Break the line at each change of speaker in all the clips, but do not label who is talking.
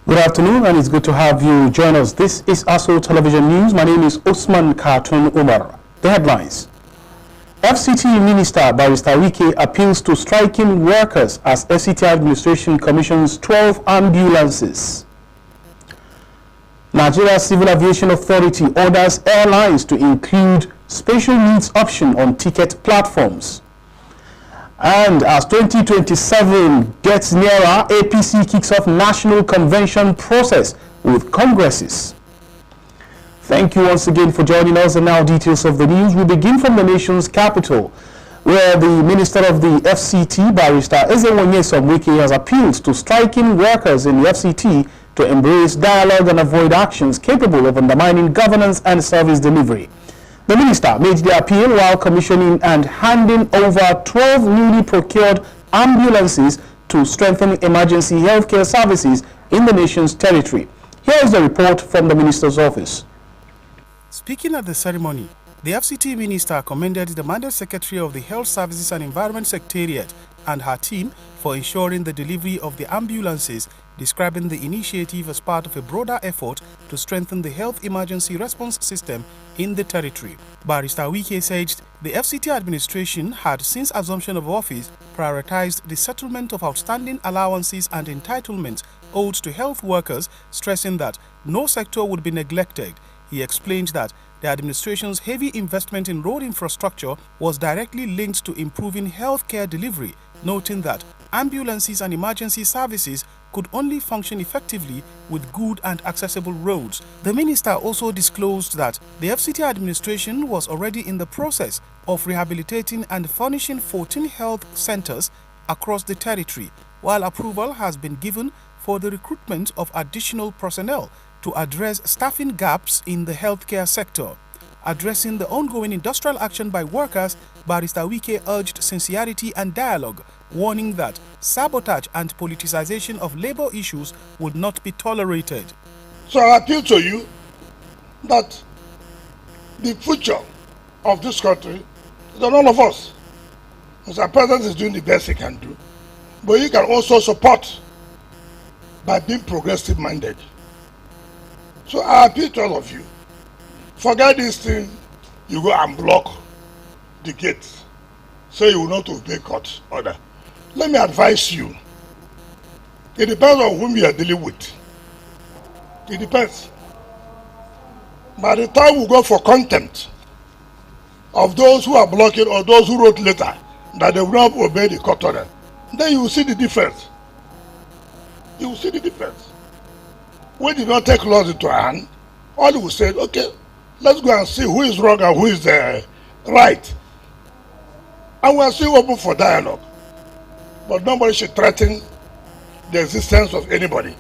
Good afternoon, and it's good to have you join us. This is ASO Television News. My name is Usman Khartoum Umar. The headlines. FCT Minister Barrister Wike appeals to striking workers as FCT administration commissions 12 ambulances. Nigeria Civil Aviation Authority orders airlines to include special needs option on ticket platforms. And as 2027 gets nearer, APC kicks off national convention process with congresses. Thank you once again for joining us, and now details of the news. We begin from the nation's capital, where the Minister of the FCT, Barrister Ezenwoyesom Wike, has appealed to striking workers in the FCT to embrace dialogue and avoid actions capable of undermining governance and service delivery. The minister made the appeal while commissioning and handing over 12 newly procured ambulances to strengthen emergency healthcare services in the nation's territory. Here is the report from the minister's office.
Speaking at the ceremony, the FCT minister commended the mandate secretary of the Health Services and Environment Secretariat and her team for ensuring the delivery of the ambulances, describing the initiative as part of a broader effort to strengthen the health emergency response system in the territory. Barrister Wike said the FCT administration had, since assumption of office, prioritized the settlement of outstanding allowances and entitlements owed to health workers, stressing that no sector would be neglected. He explained that the administration's heavy investment in road infrastructure was directly linked to improving healthcare delivery, noting that ambulances and emergency services could only function effectively with good and accessible roads. The minister also disclosed that the FCT administration was already in the process of rehabilitating and furnishing 14 health centers across the territory, while approval has been given for the recruitment of additional personnel to address staffing gaps in the healthcare sector. Addressing the ongoing industrial action by workers, Barrister Wike urged sincerity and dialogue, warning that sabotage and politicization of labor issues would not be tolerated.
So I appeal to you that the future of this country is on all of us. Mr. President is doing the best he can do, but he can also support by being progressive minded. So I appeal to all of you, forget this thing, you go and block the gates, say you will not obey court order. Let me advise you, it depends on whom you are dealing with. It depends. By the time we go for contempt of those who are blocking or those who wrote letter that they will not obey the court order, then you will see the difference. You will see the difference. We did not take laws into our hand. All we said, okay, let's go and see who is wrong and who is right. And we are still open for dialogue. But nobody should threaten the existence of anybody.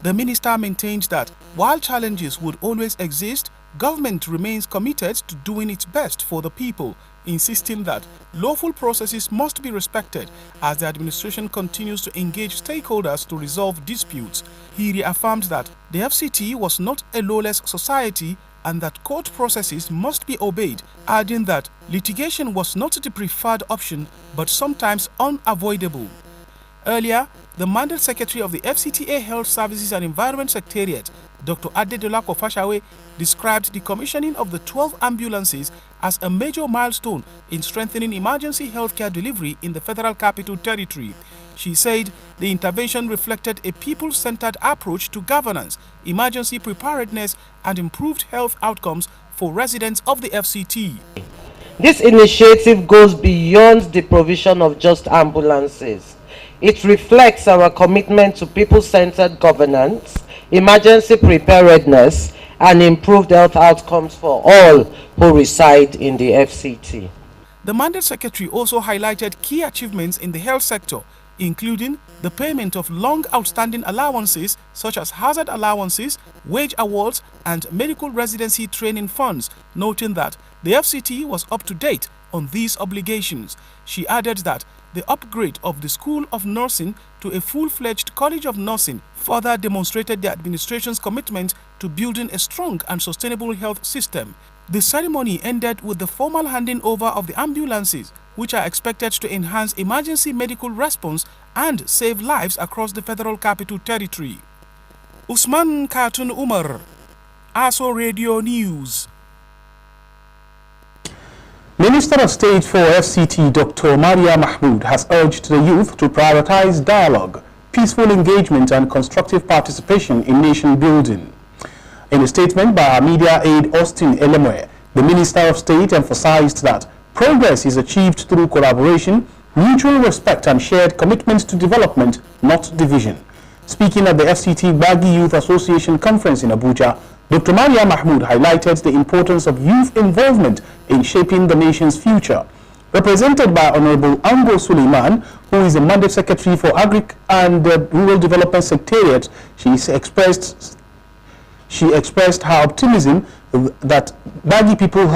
The minister maintained that while challenges would always exist, government remains committed to doing its best for the people, insisting that lawful processes must be respected as the administration continues to engage stakeholders to resolve disputes. He reaffirmed that the FCT was not a lawless society and that court processes must be obeyed, adding that litigation was not the preferred option but sometimes unavoidable. Earlier, the mandate secretary of the FCTA Health Services and Environment Secretariat, Dr. Adedola Kofashawe, described the commissioning of the 12 ambulances as a major milestone in strengthening emergency healthcare delivery in the Federal Capital Territory. She said the intervention reflected a people-centered approach to governance, emergency preparedness, and improved health outcomes for residents of the FCT.
This initiative goes beyond the provision of just ambulances. It reflects our commitment to people-centered governance, emergency preparedness, and improved health outcomes for all who reside in the FCT.
The mandate secretary also highlighted key achievements in the health sector, including the payment of long outstanding allowances such as hazard allowances, wage awards, and medical residency training funds, noting that the FCT was up to date on these obligations. She added that the upgrade of the School of Nursing to a full-fledged College of Nursing further demonstrated the administration's commitment to building a strong and sustainable health system. The ceremony ended with the formal handing over of the ambulances, which are expected to enhance emergency medical response and save lives across the Federal Capital Territory. Usman Khatun Umar, ASO Radio News.
Minister of State for FCT Dr. Maria Mahmood has urged the youth to prioritize dialogue, peaceful engagement and constructive participation in nation building. In a statement by our media aide Austin Elemwe, the Minister of State emphasized that progress is achieved through collaboration, mutual respect and shared commitment to development, not division. Speaking at the FCT Gbagi Youth Association Conference in Abuja, Dr. Maria Mahmood highlighted the importance of youth involvement in shaping the nation's future. Represented by Honorable Ambo Suleiman, who is the Mandate Secretary for Agric and Rural Development Secretariat, she expressed her optimism that Gbagi people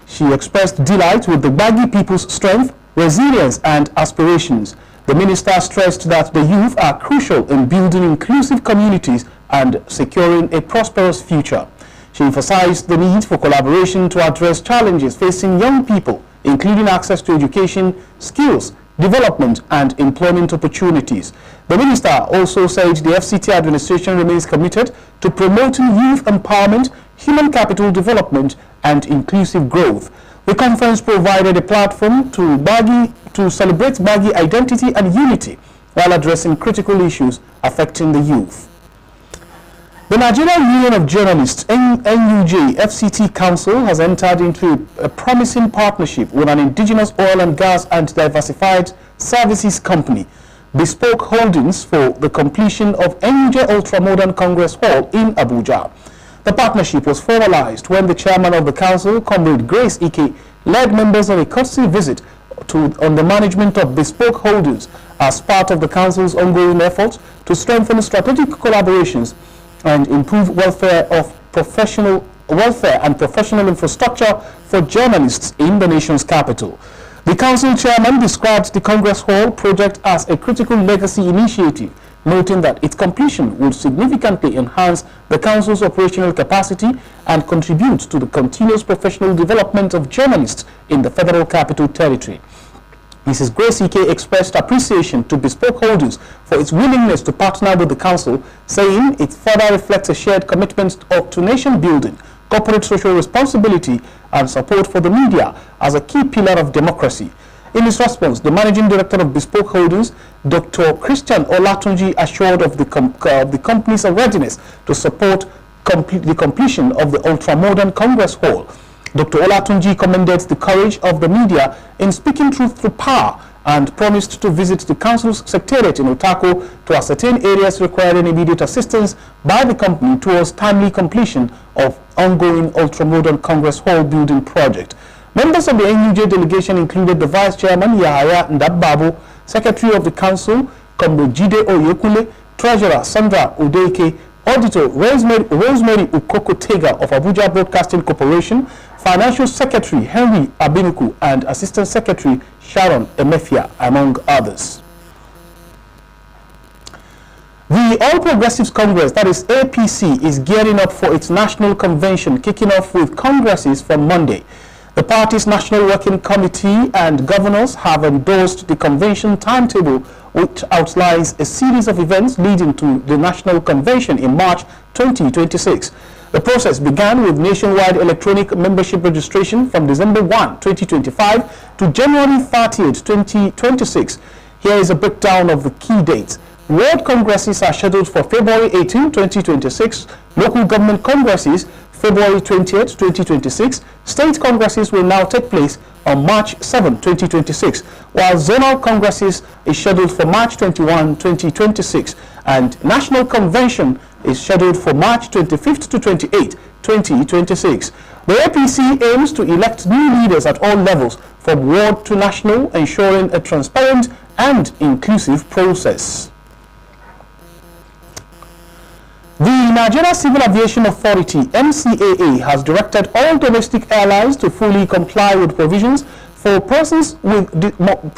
She expressed delight with the Gbagi people's strength, resilience and aspirations. The minister stressed that the youth are crucial in building inclusive communities and securing a prosperous future. She emphasized the need for collaboration to address challenges facing young people, including access to education, skills, development and employment opportunities. The minister also said the FCT administration remains committed to promoting youth empowerment, human capital development and inclusive growth. The conference provided a platform to celebrate Gbagi identity and unity while addressing critical issues affecting the youth. The Nigerian Union of Journalists, NUJ FCT Council, has entered into a promising partnership with an indigenous oil and gas and diversified services company, Bespoke Holdings, for the completion of NUJ Ultramodern Congress Hall in Abuja. The partnership was formalized when the chairman of the council, Comrade Grace Ike, led members on a courtesy visit on the management of Bespoke Holdings as part of the council's ongoing efforts to strengthen strategic collaborations and improve welfare and professional infrastructure for journalists in the nation's capital. The council chairman described the Congress Hall project as a critical legacy initiative, noting that its completion would significantly enhance the council's operational capacity and contribute to the continuous professional development of journalists in the Federal Capital Territory. Mrs. Grace Ike expressed appreciation to Bespoke Holdings for its willingness to partner with the council, saying it further reflects a shared commitment to nation building, corporate social responsibility and support for the media as a key pillar of democracy. In his response, the managing director of Bespoke Holdings, Dr. Christian Olatunji, assured of the company's readiness to support the completion of the Ultramodern Congress Hall. Dr. Olatunji commended the courage of the media in speaking truth to power and promised to visit the council's secretariat in Otako to ascertain areas requiring immediate assistance by the company towards timely completion of ongoing Ultramodern Congress Hall building project. Members of the NUJ delegation included the Vice Chairman Yahaya Ndabbabu, Secretary of the Council Comrade Jide Oyekule, Treasurer Sandra Udeke, Auditor Rosemary Ukoko-Tega of Abuja Broadcasting Corporation, Financial Secretary Henry Abinuku and Assistant Secretary Sharon Emefia, among others. The All Progressives Congress, that is APC, is gearing up for its national convention, kicking off with congresses from Monday. The party's National Working Committee and governors have endorsed the convention timetable, which outlines a series of events leading to the National Convention in March 2026. The process began with nationwide electronic membership registration from December 1, 2025 to January 30, 2026. Here is a breakdown of the key dates. World Congresses are scheduled for February 18, 2026. Local government congresses February 20th, 2026. State congresses will now take place on March 7, 2026, while zonal congresses is scheduled for March 21, 2026, and National Convention is scheduled for March 25th to 28, 2026. The APC aims to elect new leaders at all levels, from ward to national, ensuring a transparent and inclusive process. The Nigeria Civil Aviation Authority (NCAA) has directed all domestic airlines to fully comply with provisions for persons with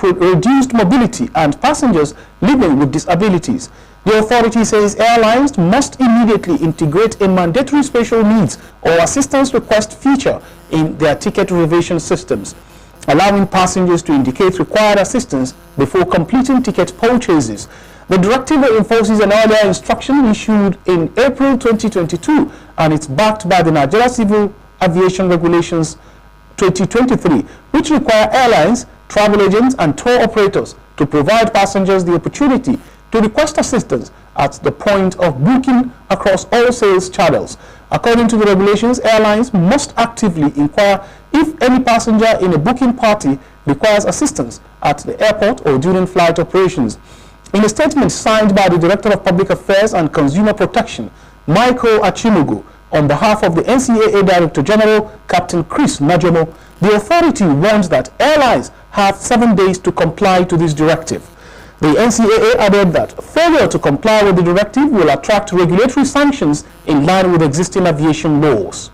reduced mobility and passengers living with disabilities. The authority says airlines must immediately integrate a mandatory special needs or assistance request feature in their ticket reservation systems, allowing passengers to indicate required assistance before completing ticket purchases. The directive enforces an earlier instruction issued in April 2022, and it's backed by the Nigeria Civil Aviation Regulations 2023, which require airlines, travel agents, and tour operators to provide passengers the opportunity to request assistance at the point of booking across all sales channels. According to the regulations, airlines must actively inquire if any passenger in a booking party requires assistance at the airport or during flight operations. In a statement signed by the Director of Public Affairs and Consumer Protection, Michael Achimugu, on behalf of the NCAA Director General, Captain Chris Najomo, the authority warns that airlines have 7 days to comply to this directive. The NCAA added that failure to comply with the directive will attract regulatory sanctions in line with existing aviation laws.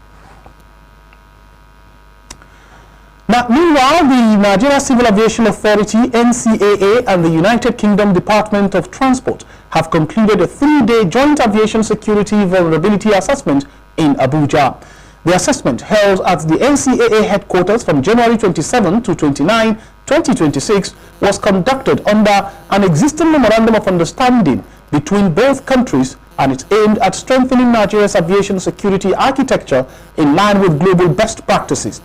Now, meanwhile, the Nigeria Civil Aviation Authority (NCAA) and the United Kingdom Department of Transport have concluded a 3-day joint aviation security vulnerability assessment in Abuja. The assessment, held at the NCAA headquarters from January 27 to 29, 2026, was conducted under an existing memorandum of understanding between both countries, and it's aimed at strengthening Nigeria's aviation security architecture in line with global best practices.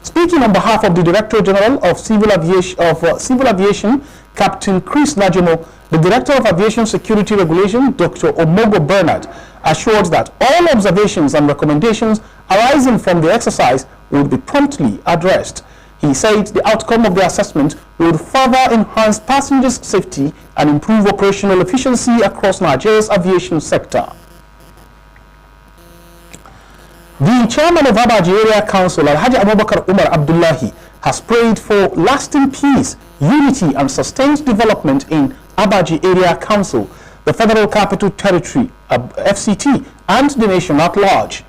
Speaking on behalf of the Director General of Civil Aviation, Captain Chris Najomo, the Director of Aviation Security Regulation, Dr. Omogo Bernard, assured that all observations and recommendations arising from the exercise will be promptly addressed. He said the outcome of the assessment will further enhance passengers' safety and improve operational efficiency across Nigeria's aviation sector. The chairman of Abaji Area Council, Alhaji Abubakar Umar Abdullahi, has prayed for lasting peace, unity and sustained development in Abaji Area Council, the Federal Capital Territory, FCT, and the nation at large.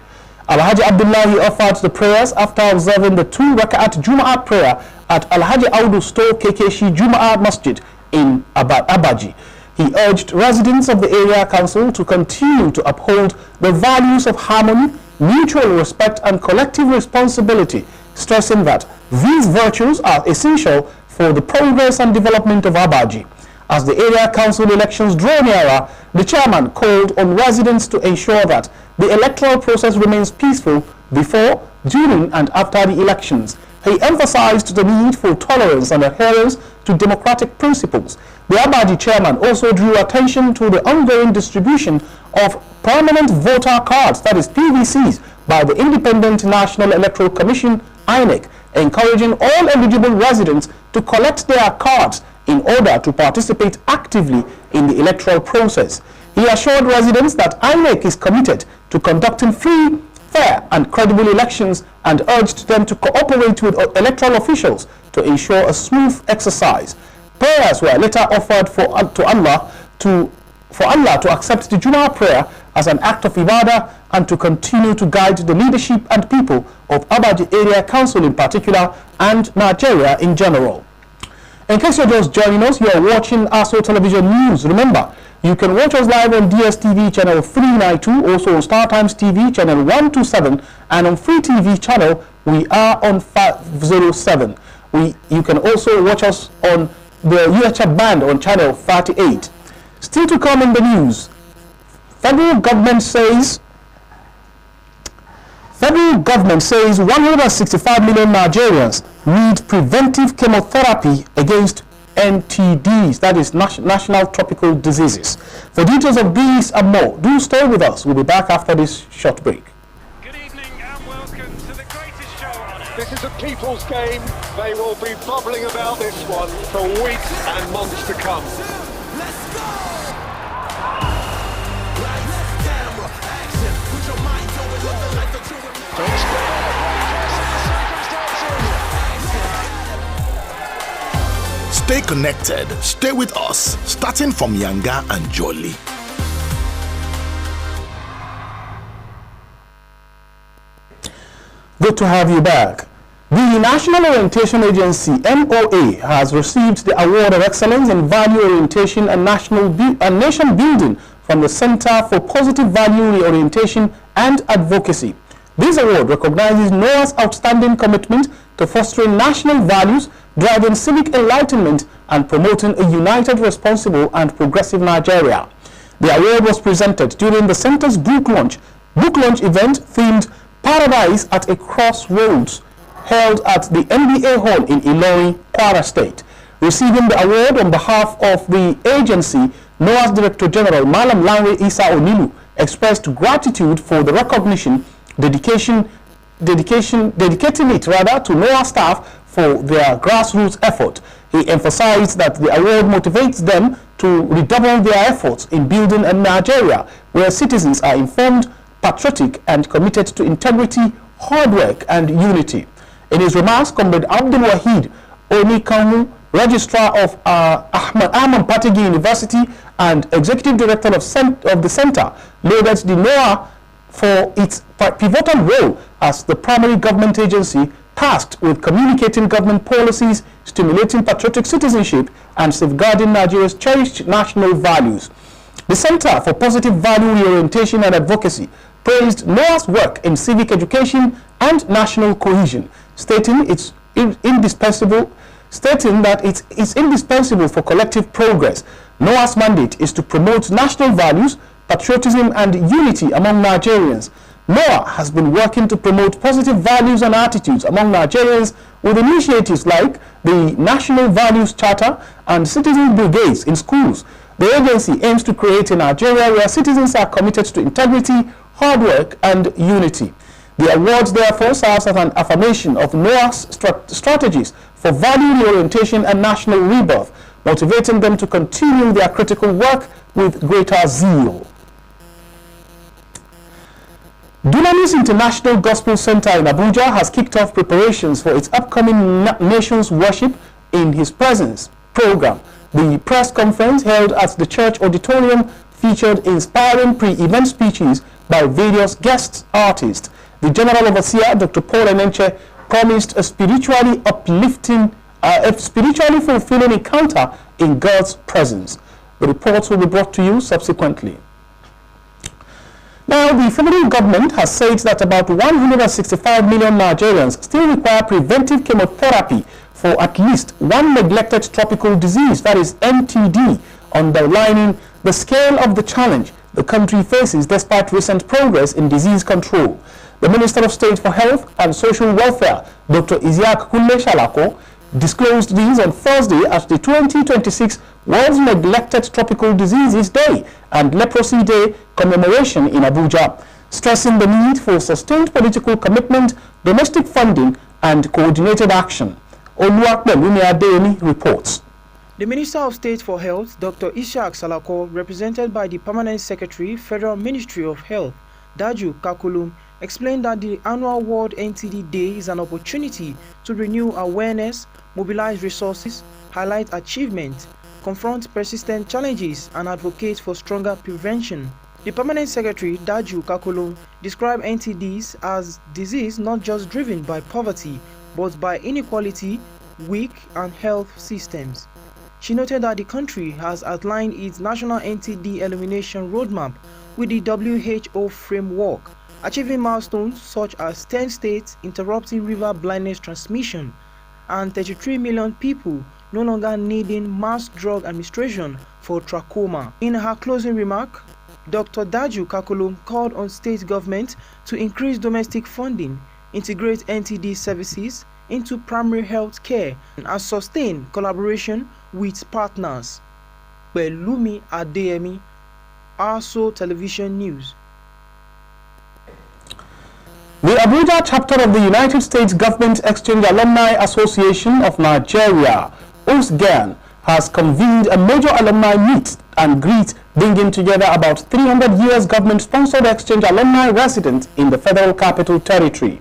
Alhaji Abdullahi offered the prayers after observing the 2 Raka'at Jum'ah prayer at Alhaji Audu Store Kekeshi Jum'ah Masjid in Abaji. He urged residents of the area council to continue to uphold the values of harmony, mutual respect and collective responsibility, stressing that these virtues are essential for the progress and development of Abaji. As the area council elections draw nearer, the chairman called on residents to ensure that the electoral process remains peaceful before, during and after the elections. He emphasized the need for tolerance and adherence to democratic principles. The Abaji chairman also drew attention to the ongoing distribution of permanent voter cards, that is PVCs, by the Independent National Electoral Commission, INEC, encouraging all eligible residents to collect their cards in order to participate actively in the electoral process. He assured residents that INEC is committed to conducting free, fair and credible elections and urged them to cooperate with electoral officials to ensure a smooth exercise. Prayers were later offered for Allah to accept the Jumu'ah prayer as an act of ibadah and to continue to guide the leadership and people of Abaji Area Council in particular and Nigeria in general. In case you're just joining us, you are watching ASO Television News. Remember, you can watch us live on DSTV channel 392, also on StarTimes TV channel 127, and on Free TV channel we are on 507. You can also watch us on the UHF band on channel 38. Still to come in the news, federal government says 165 million Nigerians need preventive chemotherapy against NTDs, that is National Tropical Diseases. For details of these and more, do stay with us. We'll be back after this short break.
Good evening and welcome to the greatest show on earth. This is a people's game. They will be bubbling about this one for weeks and months to come.
Let's go! Lights, camera, action. Put your mind on it, let the lights Stay connected. Stay with us, starting from Yanga and Jolly.
Good to have you back. The National Orientation Agency, NOA, has received the Award of Excellence in Value Orientation and Nation Building from the Center for Positive Value Reorientation and Advocacy. This award recognizes NOA's outstanding commitment to fostering national values, driving civic enlightenment, and promoting a united, responsible, and progressive Nigeria. The award was presented during the center's book launch event themed Paradise at a Crossroads, held at the NBA Hall in Ilorin, Kwara State. Receiving the award on behalf of the agency, NOA's Director General Malam Lanre Isa Onilu expressed gratitude for the recognition, dedicating it to NOAA staff for their grassroots effort. He emphasized that the award motivates them to redouble their efforts in building a Nigeria where citizens are informed, patriotic, and committed to integrity, hard work, and unity. In his remarks, Comrade Abdul Wahid Onikanwu, Registrar of Ahmad Patigi University and Executive Director of the Center, lauded the NOAA for its pivotal role as the primary government agency tasked with communicating government policies, stimulating patriotic citizenship, and safeguarding Nigeria's cherished national values. The Center for Positive Value Reorientation and Advocacy praised NOAA's work in civic education and national cohesion, stating that it's indispensable for collective progress. NOAA's mandate is to promote national values, patriotism, and unity among Nigerians. NOAA has been working to promote positive values and attitudes among Nigerians with initiatives like the National Values Charter and Citizen Brigades in schools. The agency aims to create a Nigeria where citizens are committed to integrity, hard work, and unity. The awards therefore serves as an affirmation of NOAA's strategies for value reorientation and national rebirth, motivating them to continue their critical work with greater zeal. Dunamis International Gospel Center in Abuja has kicked off preparations for its upcoming Nations Worship in His Presence program. The press conference held at the church auditorium featured inspiring pre-event speeches by various guest artists. The General Overseer, Dr. Paul Enenche, promised a spiritually fulfilling encounter in God's presence. The reports will be brought to you subsequently. Now, the federal government has said that about 165 million Nigerians still require preventive chemotherapy for at least one neglected tropical disease, that is NTD, underlining the scale of the challenge the country faces despite recent progress in disease control. The Minister of State for Health and Social Welfare, Dr. Isiaq Kunle Shalako, disclosed these on Thursday at the 2026 World Neglected Tropical Diseases Day and Leprosy Day commemoration in Abuja, stressing the need for sustained political commitment, domestic funding, and coordinated action. Oluwapelumi Adeyemi reports.
The Minister of State for Health, Dr. Isiaq Salako, represented by the Permanent Secretary, Federal Ministry of Health, Daju Kakulum, explained that the annual World NTD Day is an opportunity to renew awareness, mobilize resources, highlight achievements, confront persistent challenges, and advocate for stronger prevention. The Permanent Secretary, Daju Kakulum, described NTDs as disease not just driven by poverty, but by inequality, weak and health systems. She noted that the country has outlined its national NTD elimination roadmap with the WHO framework, achieving milestones such as 10 states interrupting river blindness transmission and 33 million people no longer needing mass drug administration for trachoma. In her closing remark, Dr. Daju Kakulum called on state government to increase domestic funding, integrate NTD services into primary health care, and sustain collaboration with partners. Pelumi Adeyemi, ASO Television News.
The Abuja chapter of the United States Government Exchange Alumni Association of Nigeria, USGAN, has convened a major alumni meet and greet, bringing together about 300 years government-sponsored exchange alumni residents in the Federal Capital Territory.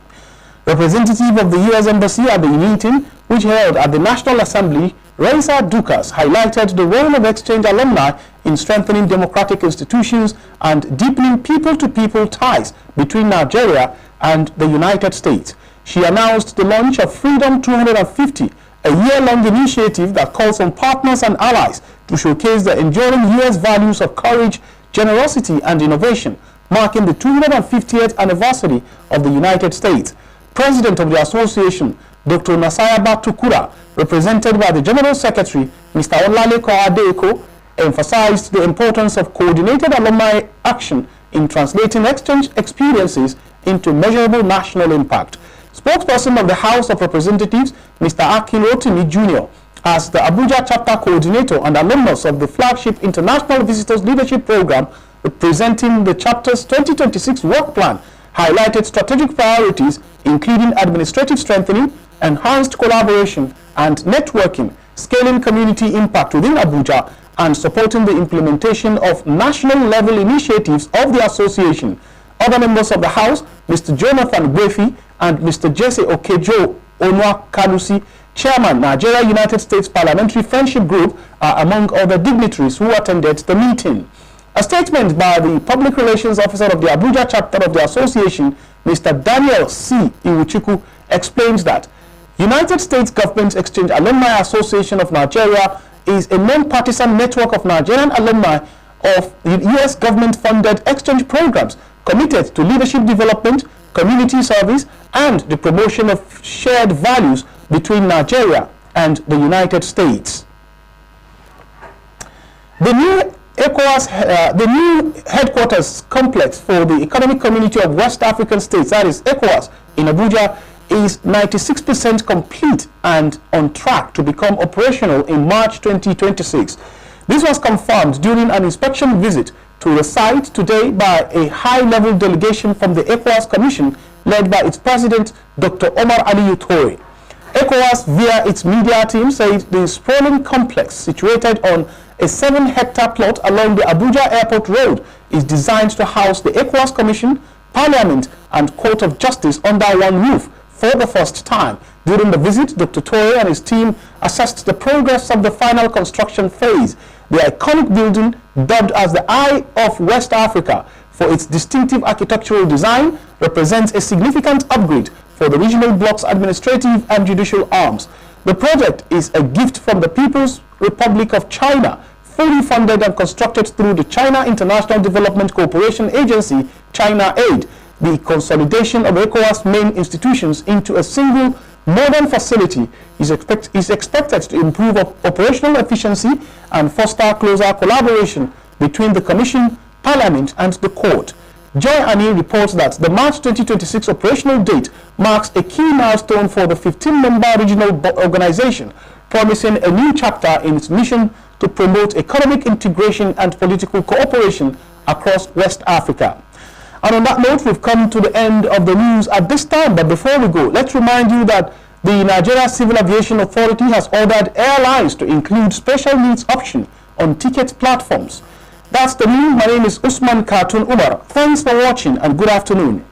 Representative of the U.S. Embassy at the meeting, which held at the National Assembly, Raisa Dukas, highlighted the role of exchange alumni in strengthening democratic institutions and deepening people-to-people ties between Nigeria and the United States. She announced the launch of Freedom 250, a year-long initiative that calls on partners and allies to showcase the enduring U.S. values of courage, generosity, and innovation, marking the 250th anniversary of the United States. President of the association, Dr. Nasayaba Tukura, represented by the General Secretary, Mr. Olaleko Adeko, emphasized the importance of coordinated alumni action in translating exchange experiences into measurable national impact. Spokesperson of the House of Representatives, Mr. Akin Rotimi Jr., as the Abuja chapter coordinator and alumnus of the flagship International Visitors Leadership Program, representing the chapter's 2026 work plan, highlighted strategic priorities including administrative strengthening, enhanced collaboration and networking, scaling community impact within Abuja, and supporting the implementation of national-level initiatives of the association. Other members of the House, Mr. Jonathan Gwefi and Mr. Jesse Okejo Onwa Kalusi, Chairman, Nigeria-United States Parliamentary Friendship Group, are among other dignitaries who attended the meeting. A statement by the Public Relations Officer of the Abuja chapter of the association, Mr. Daniel C. Iwuchiku, explains that United States Government Exchange Alumni Association of Nigeria is a non-partisan network of Nigerian alumni of the U.S. government-funded exchange programs committed to leadership development, community service, and the promotion of shared values between Nigeria and the United States. The new headquarters complex for the Economic Community of West African States, that is ECOWAS, in Abuja, is 96% complete and on track to become operational in March 2026. This was confirmed during an inspection visit to the site today by a high-level delegation from the ECOWAS Commission led by its president, Dr. Omar Aliyu Toure. ECOWAS, via its media team, said the sprawling complex situated on a 7-hectare plot along the Abuja Airport Road is designed to house the ECOWAS Commission, Parliament, and Court of Justice under one roof for the first time. During the visit, Dr. Toure and his team assessed the progress of the final construction phase. The iconic building, dubbed as the Eye of West Africa for its distinctive architectural design, represents a significant upgrade for the regional bloc's administrative and judicial arms. The project is a gift from the People's Republic of China, fully funded and constructed through the China International Development Cooperation Agency, China Aid. The consolidation of ECOWAS main institutions into a single modern facility is expected to improve operational efficiency and foster closer collaboration between the Commission, Parliament, and the Court. Joy Ani reports that the March 2026 operational date marks a key milestone for the 15-member regional organization, promising a new chapter in its mission to promote economic integration and political cooperation across West Africa. And on that note, we've come to the end of the news at this time. But before we go, let's remind you that the Nigeria Civil Aviation Authority has ordered airlines to include special needs option on ticket platforms. That's the news. My name is Usman Khatun Umar. Thanks for watching and good afternoon.